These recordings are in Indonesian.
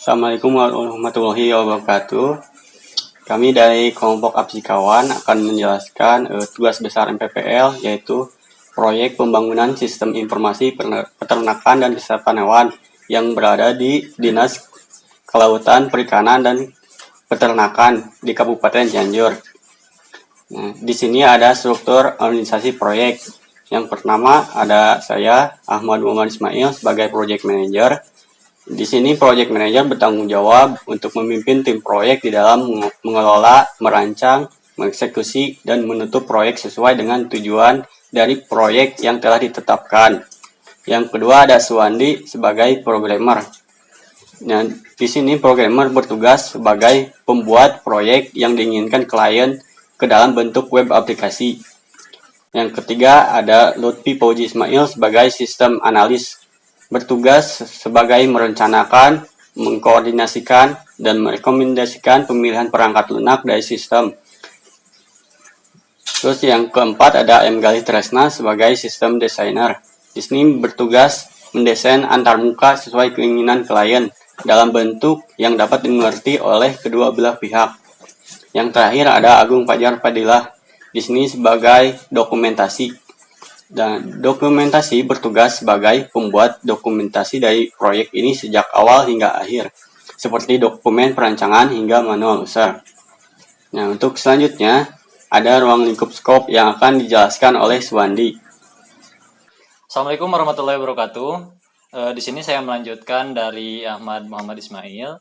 Assalamualaikum warahmatullahi wabarakatuh. Kami dari kelompok Apsikawan akan menjelaskan tugas besar MPPL, yaitu proyek pembangunan sistem informasi peternakan dan kesehatan hewan yang berada di Dinas Kelautan, Perikanan, dan Peternakan di Kabupaten Cianjur. Nah, di sini ada struktur organisasi proyek. Yang pertama ada saya, Ahmad Muhammad Ismail, sebagai project manager. Di sini project manager bertanggung jawab untuk memimpin tim proyek di dalam mengelola, merancang, mengeksekusi, dan menutup proyek sesuai dengan tujuan dari proyek yang telah ditetapkan. Yang kedua ada Suwandi sebagai programmer. Nah, di sini programmer bertugas sebagai pembuat proyek yang diinginkan klien ke dalam bentuk web aplikasi. Yang ketiga ada Lutfi Fauzi Ismail sebagai sistem analis, bertugas sebagai merencanakan, mengkoordinasikan, dan merekomendasikan pemilihan perangkat lunak dari sistem. Terus yang keempat ada M. Galih Tresna sebagai sistem desainer. Di sini bertugas mendesain antarmuka sesuai keinginan klien dalam bentuk yang dapat dimengerti oleh kedua belah pihak. Yang terakhir ada Agung Fajar Fadilah di sini sebagai dokumentasi. Dan dokumentasi bertugas sebagai pembuat dokumentasi dari proyek ini sejak awal hingga akhir, seperti dokumen perancangan hingga manual user. Nah, untuk selanjutnya ada ruang lingkup skop yang akan dijelaskan oleh Suwandi. Assalamualaikum warahmatullahi wabarakatuh. Di sini saya melanjutkan dari Ahmad Muhammad Ismail.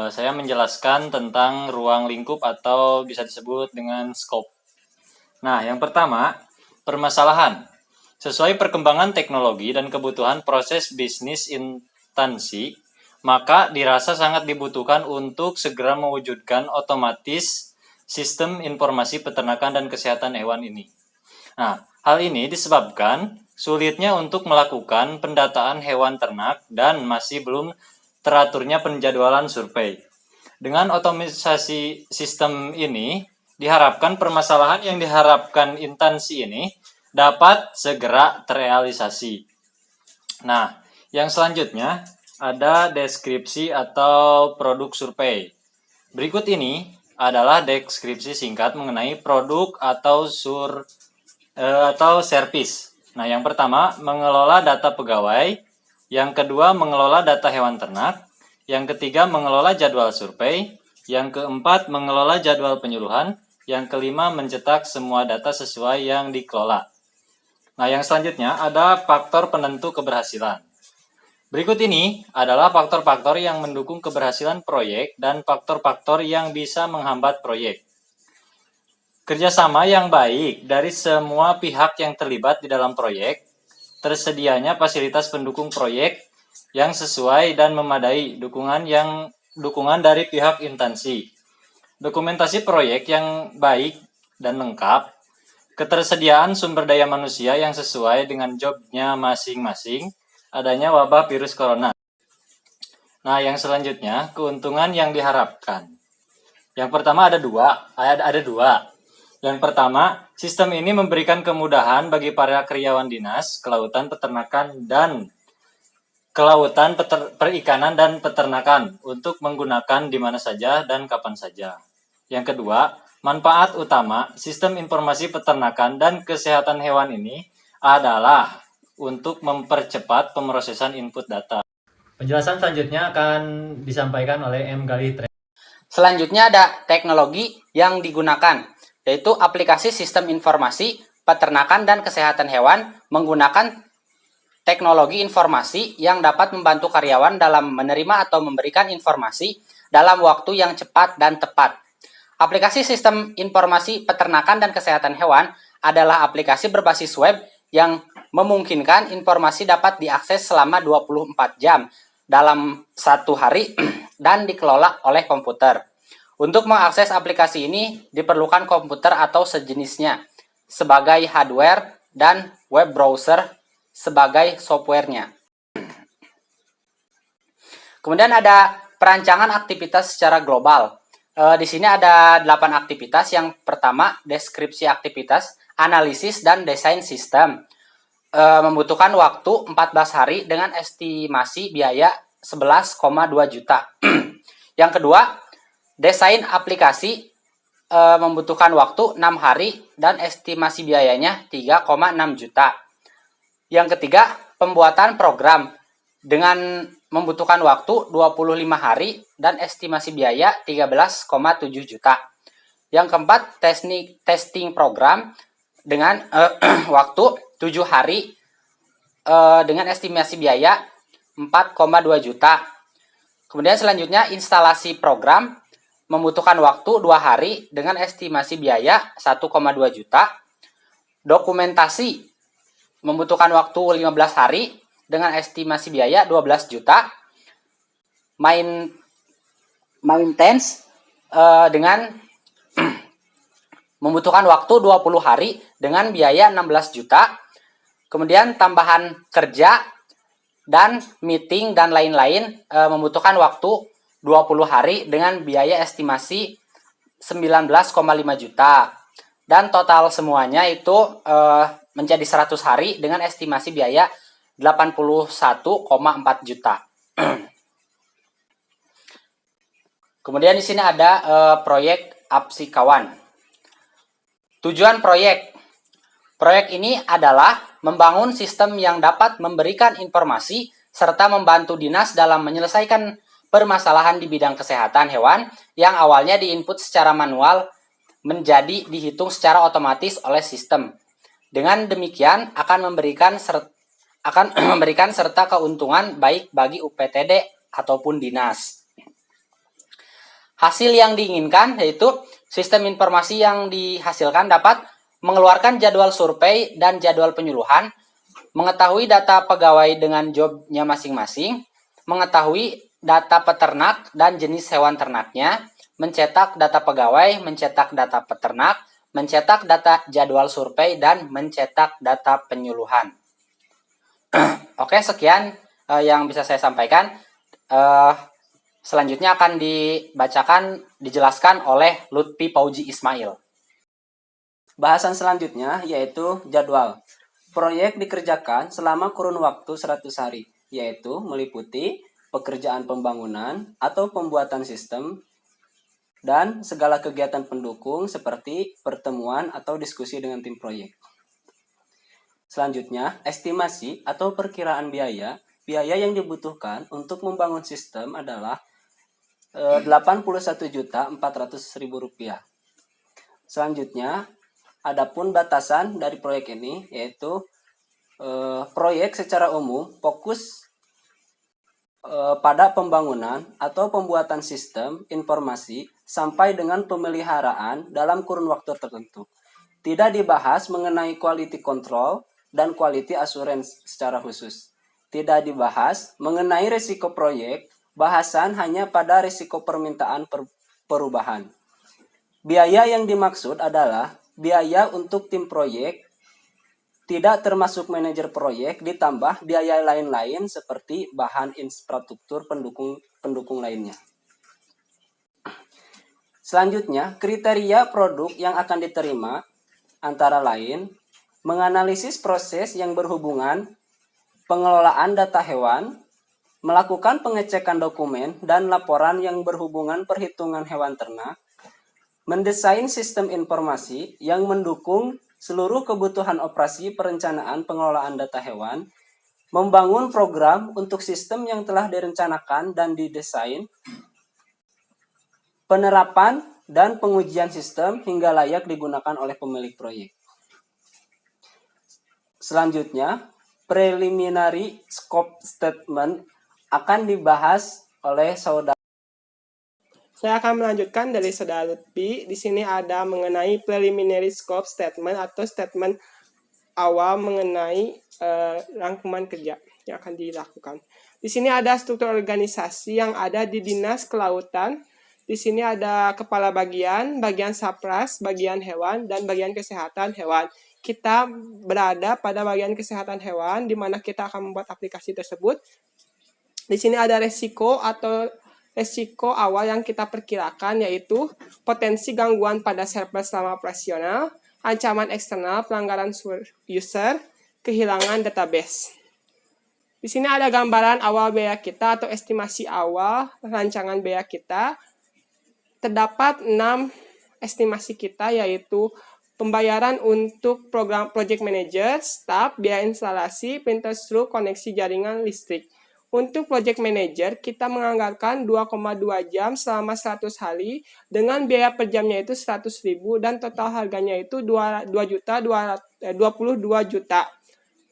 Saya menjelaskan tentang ruang lingkup atau bisa disebut dengan skop. Nah, yang pertama, permasalahan. Sesuai perkembangan teknologi dan kebutuhan proses bisnis instansi, maka dirasa sangat dibutuhkan untuk segera mewujudkan otomatis sistem informasi peternakan dan kesehatan hewan ini. Nah, hal ini disebabkan sulitnya untuk melakukan pendataan hewan ternak dan masih belum teraturnya penjadwalan survei. Dengan otomatisasi sistem ini, diharapkan permasalahan yang diharapkan instansi ini dapat segera terrealisasi. Nah, yang selanjutnya ada deskripsi atau produk survei. Berikut ini adalah deskripsi singkat mengenai produk atau servis. Nah, yang pertama mengelola data pegawai, yang kedua mengelola data hewan ternak, yang ketiga mengelola jadwal survei, yang keempat mengelola jadwal penyuluhan, yang kelima mencetak semua data sesuai yang dikelola. Nah, yang selanjutnya ada faktor penentu keberhasilan. Berikut ini adalah faktor-faktor yang mendukung keberhasilan proyek dan faktor-faktor yang bisa menghambat proyek. Kerjasama yang baik dari semua pihak yang terlibat di dalam proyek, tersedianya fasilitas pendukung proyek yang sesuai dan memadai, dukungan dari pihak instansi, dokumentasi proyek yang baik dan lengkap, ketersediaan sumber daya manusia yang sesuai dengan jobnya masing-masing, adanya wabah virus corona. Nah, yang selanjutnya, keuntungan yang diharapkan. Yang pertama ada dua. Yang pertama, sistem ini memberikan kemudahan bagi para karyawan dinas, kelautan, peternakan, dan perikanan dan peternakan untuk menggunakan di mana saja dan kapan saja. Yang kedua, manfaat utama sistem informasi peternakan dan kesehatan hewan ini adalah untuk mempercepat pemrosesan input data. Penjelasan selanjutnya akan disampaikan oleh M. Galih Tresna. Selanjutnya ada teknologi yang digunakan, yaitu aplikasi sistem informasi peternakan dan kesehatan hewan menggunakan teknologi informasi yang dapat membantu karyawan dalam menerima atau memberikan informasi dalam waktu yang cepat dan tepat. Aplikasi sistem informasi peternakan dan kesehatan hewan adalah aplikasi berbasis web yang memungkinkan informasi dapat diakses selama 24 jam dalam satu hari dan dikelola oleh komputer. Untuk mengakses aplikasi ini diperlukan komputer atau sejenisnya sebagai hardware dan web browser sebagai softwarenya. Kemudian ada perancangan aktivitas secara global. Di sini ada 8 aktivitas. Yang pertama, deskripsi aktivitas, analisis, dan desain sistem. Membutuhkan waktu 14 hari dengan estimasi biaya 11,2 juta. Yang kedua, desain aplikasi membutuhkan waktu 6 hari dan estimasi biayanya 3,6 juta. Yang ketiga, pembuatan program dengan membutuhkan waktu 25 hari dan estimasi biaya 13,7 juta. Yang keempat, testing program dengan waktu 7 hari dengan estimasi biaya 4,2 juta. Kemudian selanjutnya, instalasi program membutuhkan waktu 2 hari dengan estimasi biaya 1,2 juta. Dokumentasi membutuhkan waktu 15 hari dengan estimasi biaya 12 juta. Maintenance dengan membutuhkan waktu 20 hari dengan biaya 16 juta. Kemudian tambahan kerja dan meeting dan lain-lain membutuhkan waktu 20 hari dengan biaya estimasi 19,5 juta. Dan total semuanya itu menjadi 100 hari dengan estimasi biaya 81,4 juta. Kemudian di sini ada proyek Apsikawan. Tujuan proyek. Proyek ini adalah membangun sistem yang dapat memberikan informasi serta membantu dinas dalam menyelesaikan permasalahan di bidang kesehatan hewan yang awalnya diinput secara manual menjadi dihitung secara otomatis oleh sistem. Dengan demikian akan memberikan serta keuntungan baik bagi UPTD ataupun dinas. Hasil yang diinginkan yaitu sistem informasi yang dihasilkan dapat mengeluarkan jadwal survei dan jadwal penyuluhan, mengetahui data pegawai dengan jobnya masing-masing, mengetahui data peternak dan jenis hewan ternaknya, mencetak data pegawai, mencetak data peternak, mencetak data jadwal survei, dan mencetak data penyuluhan. Oke, sekian yang bisa saya sampaikan. Selanjutnya akan dijelaskan oleh Lutfi Pauji Ismail. Bahasan selanjutnya yaitu jadwal. Proyek dikerjakan selama kurun waktu 100 hari, yaitu meliputi pekerjaan pembangunan atau pembuatan sistem, dan segala kegiatan pendukung seperti pertemuan atau diskusi dengan tim proyek. Selanjutnya, estimasi atau perkiraan biaya. Biaya yang dibutuhkan untuk membangun sistem adalah Rp81.400.000. Selanjutnya, adapun batasan dari proyek ini yaitu proyek secara umum fokus pada pembangunan atau pembuatan sistem informasi sampai dengan pemeliharaan dalam kurun waktu tertentu. Tidak dibahas mengenai quality control dan quality assurance secara khusus. Tidak dibahas mengenai risiko proyek, bahasan hanya pada risiko permintaan perubahan. Biaya yang dimaksud adalah biaya untuk tim proyek, tidak termasuk manajer proyek, ditambah biaya lain-lain seperti bahan infrastruktur pendukung lainnya. Selanjutnya, kriteria produk yang akan diterima antara lain menganalisis proses yang berhubungan pengelolaan data hewan, melakukan pengecekan dokumen dan laporan yang berhubungan perhitungan hewan ternak, mendesain sistem informasi yang mendukung seluruh kebutuhan operasi perencanaan pengelolaan data hewan, membangun program untuk sistem yang telah direncanakan dan didesain, penerapan dan pengujian sistem hingga layak digunakan oleh pemilik proyek. Selanjutnya, preliminary scope statement akan dibahas oleh saudara. Saya akan melanjutkan dari Saudara Lutfi. Di sini ada mengenai preliminary scope statement atau statement awal mengenai rangkuman kerja yang akan dilakukan. Di sini ada struktur organisasi yang ada di Dinas Kelautan. Di sini ada kepala bagian, bagian sapras, bagian hewan, dan bagian kesehatan hewan. Kita berada pada bagian kesehatan hewan, di mana kita akan membuat aplikasi tersebut. Di sini ada resiko awal yang kita perkirakan, yaitu potensi gangguan pada server selama operasional, ancaman eksternal, pelanggaran user, kehilangan database. Di sini ada gambaran awal biaya kita atau estimasi awal rancangan biaya kita. Terdapat 6 estimasi kita, yaitu pembayaran untuk program project manager, staff, biaya instalasi, printer stroke, koneksi jaringan listrik. Untuk project manager, kita menganggarkan 2,2 jam selama 100 hari dengan biaya per jamnya itu 100.000 dan total harganya itu 22 juta.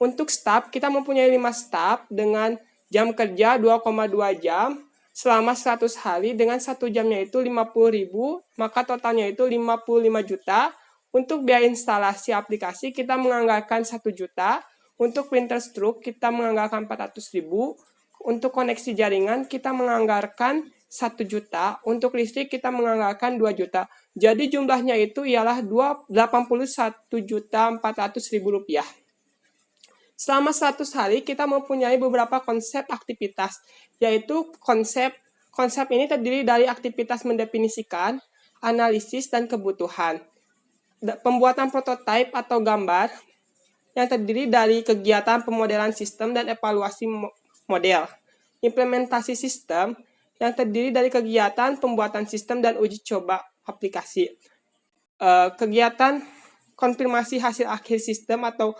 Untuk staff, kita mempunyai 5 staff dengan jam kerja 2,2 jam selama 100 hari dengan 1 jamnya itu 50.000, maka totalnya itu 55 juta. Untuk biaya instalasi aplikasi, kita menganggarkan 1 juta. Untuk printer stroke, kita menganggarkan 400.000. Untuk koneksi jaringan, kita menganggarkan 1 juta. Untuk listrik, kita menganggarkan 2 juta. Jadi jumlahnya itu ialah 81.400.000 rupiah. Selama 100 hari, kita mempunyai beberapa konsep aktivitas, yaitu konsep ini terdiri dari aktivitas mendefinisikan, analisis, dan kebutuhan. Pembuatan prototipe atau gambar yang terdiri dari kegiatan pemodelan sistem dan evaluasi model. Implementasi sistem yang terdiri dari kegiatan pembuatan sistem dan uji coba aplikasi. Kegiatan konfirmasi hasil akhir sistem atau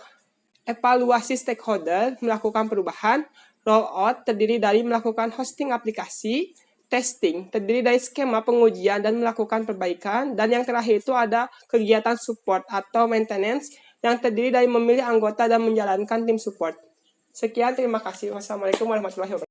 evaluasi stakeholder melakukan perubahan. Rollout terdiri dari melakukan hosting aplikasi. Testing terdiri dari skema pengujian dan melakukan perbaikan. Dan yang terakhir itu ada kegiatan support atau maintenance yang terdiri dari memilih anggota dan menjalankan tim support. Sekian, terima kasih. Wassalamualaikum warahmatullahi wabarakatuh.